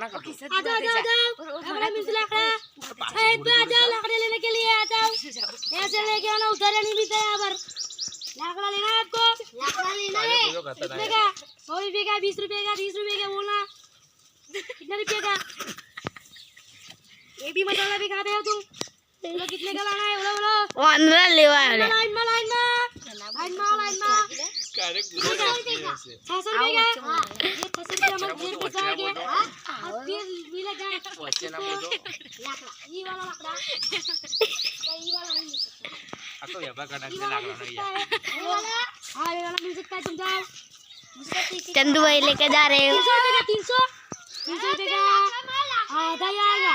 ना कर दो। आ जाओ लकड़ा मिल लकड़ा साइड पे आ जाओ लकड़े लेने के लिए आ जाओ ऐसे लेके आना उधर नहीं बीता यहाँ पर लकड़ा लेना है आपको लकड़ा लेना है कितने का 100 रुपए का 20 रुपए का 30 रुपए का बोलना कितने रुपए का ये भी मसाला भी खाते हो तुम बोलो कितने का लाना है बोलो वो अंदर लेवा है लाइन में कारे पूरा ऐसे 600 रुपए का ये 600 रुपए हम फिर पिसाएंगे फिर भी लगा बच्चे ना बोलो लकड़ा ये वाला लकड़ा ये वाला नहीं मिल सकता आ तो याबा काटा के लागला नहीं यार ये वाला हाँ ये वाला मिल सकता है तुम जाओ चंदू भाई लेके जा रहे हो 300 रुपए का आधा ही आएगा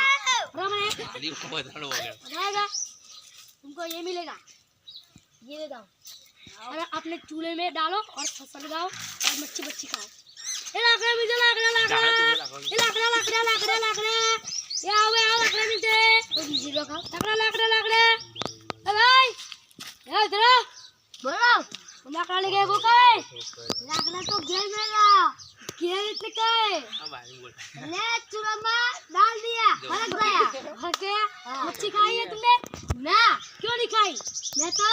रमन खाली बदल हो गया आएगा तुमको ये मिलेगा ये ले जाओ और अपने चूल्हे में डालो और फसल लगाओ और मच्छी बच्ची खाओ ये लाकड़ा मिलते लाकड़ा ये लाकड़ा ये आओ लाकड़ा मिलते तो जीरो खाओ लाकड़ा ए भाई ये इधर आओ बोलो लाकड़ा लेके वो का है लाकड़ा तो घेर में ला घेर इतने का है अब आदमी बोल ले चूरमा डाल दिया फर्क गया मच्छी खाई है तुमने ना क्यों नहीं खाई मैं तो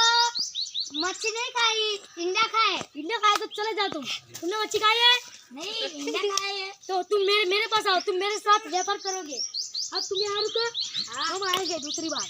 मच्छी नहीं खाई इंडा खाए तो चले जाओ तुमने मच्छी खाई है नहीं इंडा खाई है तो तुम मेरे पास आओ तुम मेरे साथ व्यापार करोगे अब तुम यहाँ रुको हम आएंगे दूसरी बार